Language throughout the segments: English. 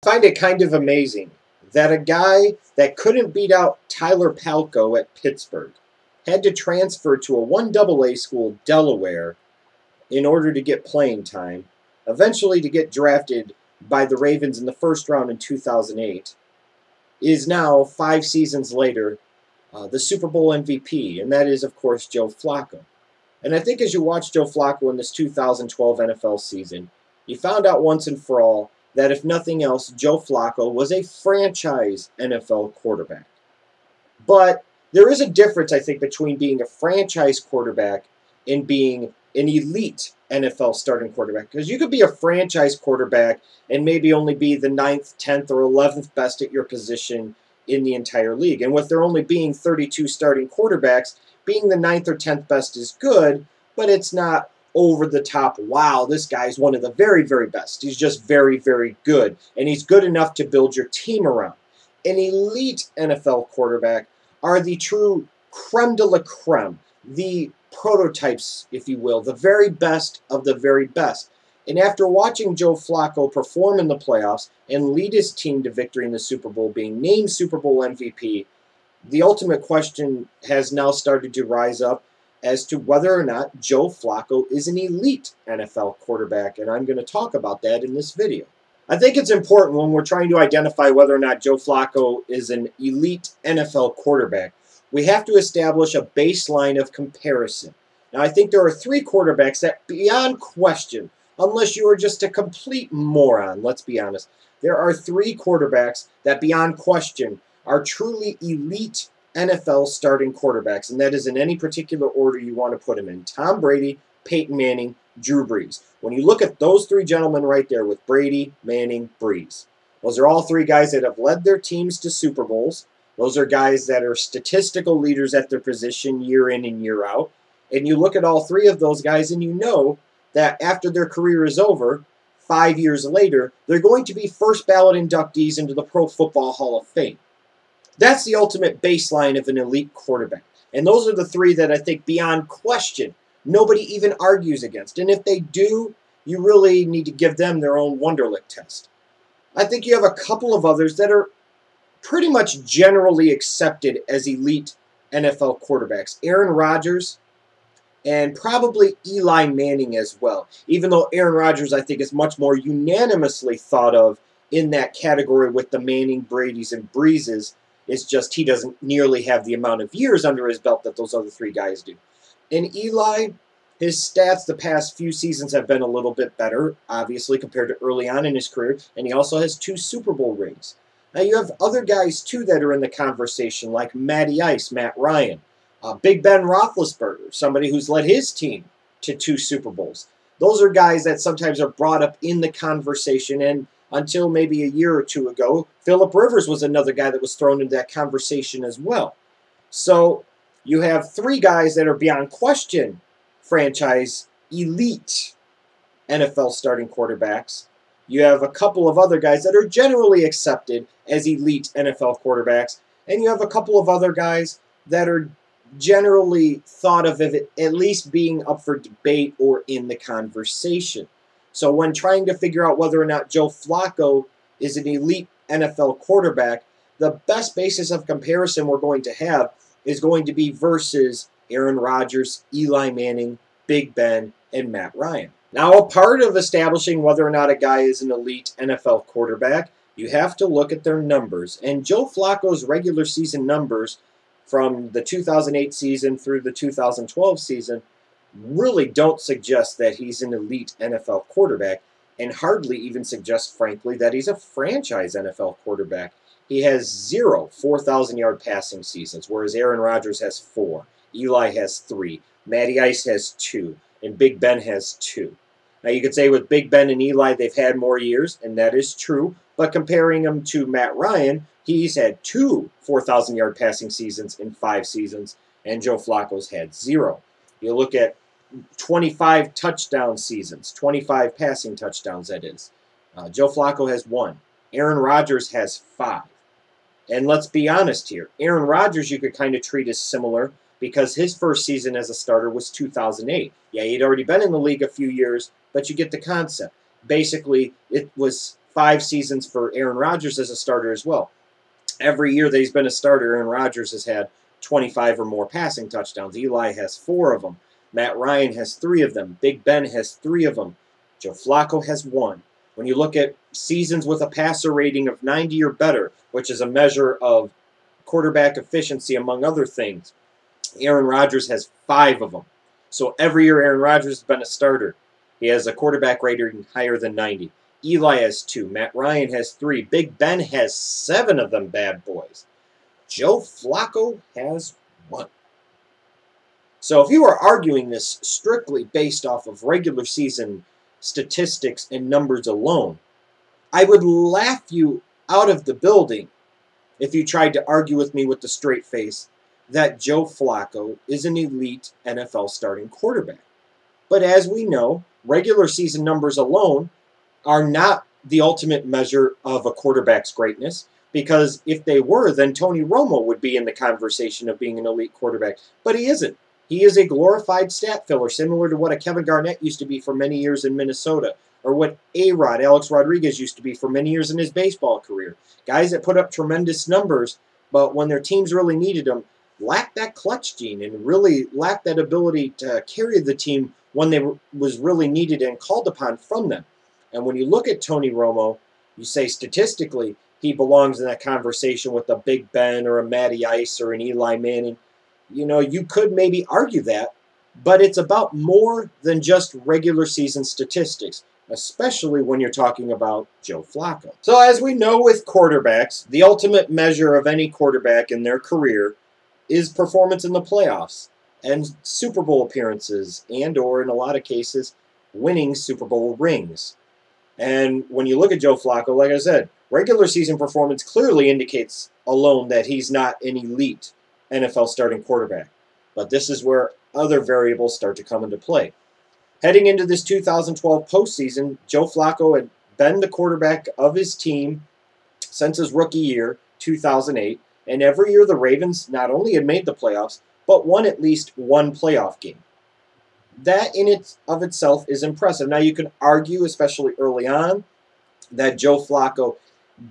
I find it kind of amazing that a guy that couldn't beat out Tyler Palko at Pittsburgh had to transfer to a 1AA school, Delaware, in order to get playing time, eventually to get drafted by the Ravens in the first round in 2008, is now, 5 seasons later, the Super Bowl MVP, and that is, of course, Joe Flacco. And I think as you watch Joe Flacco in this 2012 NFL season, you found out once and for all that if nothing else, Joe Flacco was a franchise NFL quarterback. But there is a difference, I think, between being a franchise quarterback and being an elite NFL starting quarterback. Because you could be a franchise quarterback and maybe only be the 9th, 10th, or 11th best at your position in the entire league. And with there only being 32 starting quarterbacks, being the 9th or 10th best is good, but it's not over the top, wow, this guy's one of the very, very best. He's just very, very good. And he's good enough to build your team around. An elite NFL quarterback are the true creme de la creme, the prototypes, if you will, the very best of the very best. And after watching Joe Flacco perform in the playoffs and lead his team to victory in the Super Bowl, being named Super Bowl MVP, the ultimate question has now started to rise up as to whether or not Joe Flacco is an elite NFL quarterback, and I'm going to talk about that in this video. I think it's important when we're trying to identify whether or not Joe Flacco is an elite NFL quarterback, we have to establish a baseline of comparison. Now, I think there are 3 quarterbacks that, beyond question, unless you are just a complete moron, let's be honest, there are 3 quarterbacks that, beyond question, are truly elite NFL starting quarterbacks, and that is in any particular order you want to put them in. Tom Brady, Peyton Manning, Drew Brees. When you look at those 3 gentlemen right there with Brady, Manning, Brees, those are all 3 guys that have led their teams to Super Bowls. Those are guys that are statistical leaders at their position year in and year out. And you look at all 3 of those guys and you know that after their career is over, 5 years later, they're going to be first ballot inductees into the Pro Football Hall of Fame. That's the ultimate baseline of an elite quarterback. And those are the 3 that I think beyond question nobody even argues against. And if they do, you really need to give them their own Wonderlic test. I think you have a couple of others that are pretty much generally accepted as elite NFL quarterbacks. Aaron Rodgers and probably Eli Manning as well. Even though Aaron Rodgers, I think, is much more unanimously thought of in that category with the Manning, Bradys, and Breezes. It's just he doesn't nearly have the amount of years under his belt that those other 3 guys do. And Eli, his stats the past few seasons have been a little bit better, obviously, compared to early on in his career. And he also has 2 Super Bowl rings. Now, you have other guys, too, that are in the conversation, like Matty Ice, Matt Ryan, Big Ben Roethlisberger, somebody who's led his team to 2 Super Bowls. Those are guys that sometimes are brought up in the conversation, and until maybe a year or 2 ago, Phillip Rivers was another guy that was thrown into that conversation as well. So you have 3 guys that are beyond question franchise elite NFL starting quarterbacks. You have a couple of other guys that are generally accepted as elite NFL quarterbacks, and you have a couple of other guys that are generally thought of as at least being up for debate or in the conversation. So when trying to figure out whether or not Joe Flacco is an elite NFL quarterback, the best basis of comparison we're going to have is going to be versus Aaron Rodgers, Eli Manning, Big Ben, and Matt Ryan. Now, a part of establishing whether or not a guy is an elite NFL quarterback, you have to look at their numbers. And Joe Flacco's regular season numbers from the 2008 season through the 2012 season really don't suggest that he's an elite NFL quarterback, and hardly even suggest, frankly, that he's a franchise NFL quarterback. He has 0 4,000-yard passing seasons, whereas Aaron Rodgers has 4, Eli has 3, Matty Ice has 2, and Big Ben has 2. Now, you could say with Big Ben and Eli, they've had more years, and that is true, but comparing him to Matt Ryan, he's had 2 4,000-yard passing seasons in 5 seasons, and Joe Flacco's had 0. You look at 25 touchdown seasons, 25 passing touchdowns, that is. Joe Flacco has 1. Aaron Rodgers has 5. And let's be honest here. Aaron Rodgers you could kind of treat as similar because his first season as a starter was 2008. Yeah, he'd already been in the league a few years, but you get the concept. Basically, it was 5 seasons for Aaron Rodgers as a starter as well. Every year that he's been a starter, Aaron Rodgers has had 25 or more passing touchdowns. Eli has 4 of them. Matt Ryan has 3 of them. Big Ben has 3 of them. Joe Flacco has 1. When you look at seasons with a passer rating of 90 or better, which is a measure of quarterback efficiency among other things, Aaron Rodgers has 5 of them. So every year Aaron Rodgers has been a starter, he has a quarterback rating higher than 90. Eli has 2. Matt Ryan has 3. Big Ben has 7 of them bad boys. Joe Flacco has 1. So if you are arguing this strictly based off of regular season statistics and numbers alone, I would laugh you out of the building if you tried to argue with me with a straight face that Joe Flacco is an elite NFL starting quarterback. But as we know, regular season numbers alone are not the ultimate measure of a quarterback's greatness, because if they were, then Tony Romo would be in the conversation of being an elite quarterback. But he isn't. He is a glorified stat filler, similar to what a Kevin Garnett used to be for many years in Minnesota, or what A-Rod, Alex Rodriguez, used to be for many years in his baseball career. Guys that put up tremendous numbers, but when their teams really needed them, lacked that clutch gene and really lacked that ability to carry the team when they was really needed and called upon from them. And when you look at Tony Romo, you say statistically he belongs in that conversation with a Big Ben or a Matty Ice or an Eli Manning. You know, you could maybe argue that, but it's about more than just regular season statistics, especially when you're talking about Joe Flacco. So as we know with quarterbacks, the ultimate measure of any quarterback in their career is performance in the playoffs and Super Bowl appearances and, or in a lot of cases, winning Super Bowl rings. And when you look at Joe Flacco, like I said, regular season performance clearly indicates alone that he's not an elite NFL starting quarterback. But this is where other variables start to come into play. Heading into this 2012 postseason, Joe Flacco had been the quarterback of his team since his rookie year, 2008. And every year the Ravens not only had made the playoffs, but won at least one playoff game. That in it of itself is impressive. Now you can argue, especially early on, that Joe Flacco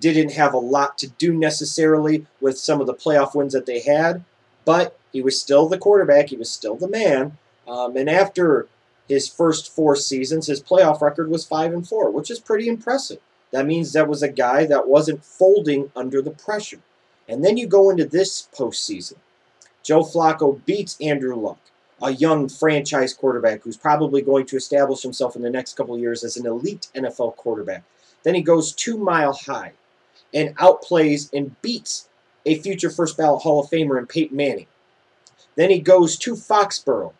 didn't have a lot to do necessarily with some of the playoff wins that they had, but he was still the quarterback, he was still the man, and after his first 4 seasons, his playoff record was 5-4, which is pretty impressive. That means that was a guy that wasn't folding under the pressure. And then you go into this postseason. Joe Flacco beats Andrew Luck, a young franchise quarterback who's probably going to establish himself in the next couple of years as an elite NFL quarterback. Then he goes 2 Mile High and outplays and beats a future first ballot Hall of Famer in Peyton Manning. Then he goes to Foxborough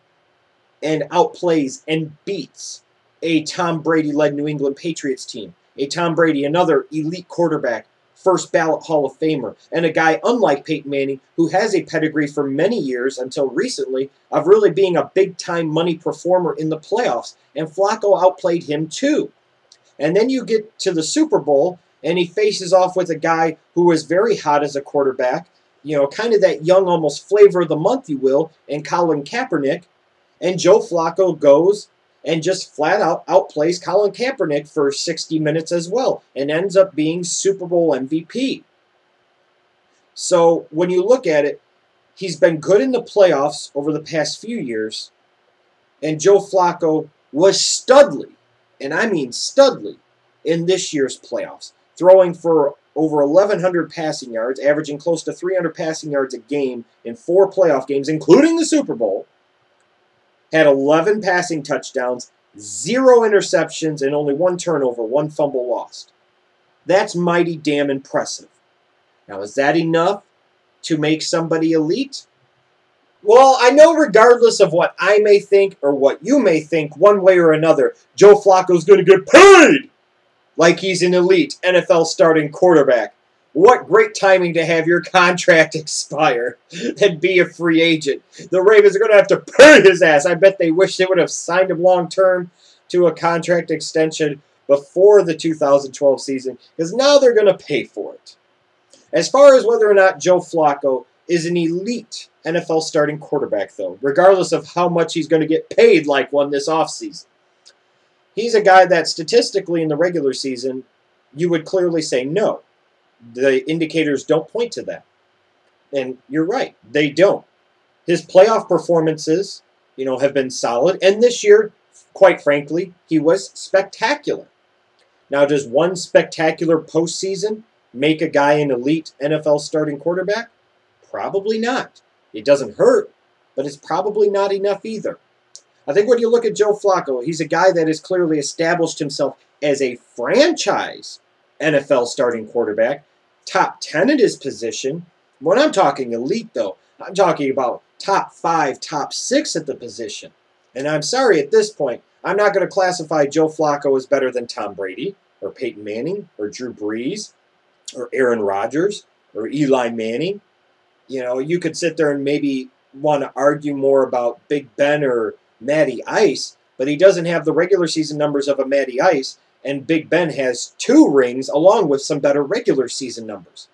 and outplays and beats a Tom Brady-led New England Patriots team. A Tom Brady, another elite quarterback, first ballot Hall of Famer, and a guy unlike Peyton Manning who has a pedigree for many years until recently of really being a big-time money performer in the playoffs, and Flacco outplayed him too. And then you get to the Super Bowl, and he faces off with a guy who was very hot as a quarterback, you know, kind of that young, almost flavor of the month, you will, and Colin Kaepernick, and Joe Flacco goes and just flat out outplays Colin Kaepernick for 60 minutes as well, and ends up being Super Bowl MVP. So when you look at it, he's been good in the playoffs over the past few years, and Joe Flacco was studly, and I mean studly, in this year's playoffs, throwing for over 1,100 passing yards, averaging close to 300 passing yards a game in 4 playoff games, including the Super Bowl. Had 11 passing touchdowns, 0 interceptions, and only 1 turnover, 1 fumble lost. That's mighty damn impressive. Now, is that enough to make somebody elite? Well, I know regardless of what I may think or what you may think, one way or another, Joe Flacco's going to get paid like he's an elite NFL starting quarterback. What great timing to have your contract expire and be a free agent. The Ravens are going to have to pay his ass. I bet they wish they would have signed him long-term to a contract extension before the 2012 season, because now they're going to pay for it. As far as whether or not Joe Flacco is an elite NFL starting quarterback, though, regardless of how much he's going to get paid like one this offseason, he's a guy that statistically in the regular season you would clearly say no. The indicators don't point to that. And you're right, they don't. His playoff performances, have been solid. And this year, quite frankly, he was spectacular. Now, does one spectacular postseason make a guy an elite NFL starting quarterback? Probably not. It doesn't hurt, but it's probably not enough either. I think when you look at Joe Flacco, he's a guy that has clearly established himself as a franchise NFL starting quarterback, top 10 at his position. When I'm talking elite, though, I'm talking about top 5, top 6 at the position. And I'm sorry, at this point, I'm not going to classify Joe Flacco as better than Tom Brady or Peyton Manning or Drew Brees or Aaron Rodgers or Eli Manning. You could sit there and maybe want to argue more about Big Ben or Matty Ice, but he doesn't have the regular season numbers of a Matty Ice, and Big Ben has 2 rings along with some better regular season numbers.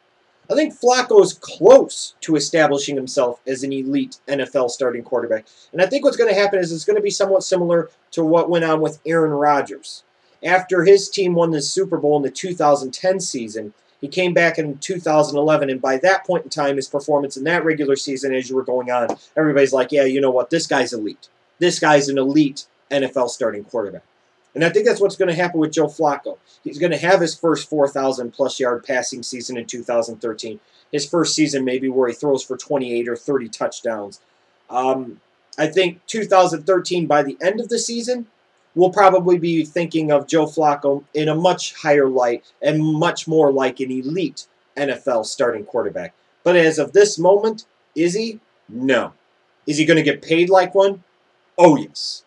I think Flacco's close to establishing himself as an elite NFL starting quarterback. And I think what's going to happen is it's going to be somewhat similar to what went on with Aaron Rodgers. After his team won the Super Bowl in the 2010 season, he came back in 2011, and by that point in time, his performance in that regular season, as you were going on, everybody's like, yeah, you know what, this guy's elite. This guy's an elite NFL starting quarterback. And I think that's what's going to happen with Joe Flacco. He's going to have his first 4,000-plus yard passing season in 2013. His first season maybe where he throws for 28 or 30 touchdowns. I think 2013, by the end of the season, we'll probably be thinking of Joe Flacco in a much higher light and much more like an elite NFL starting quarterback. But as of this moment, is he? No. Is he going to get paid like one? Oh, yes.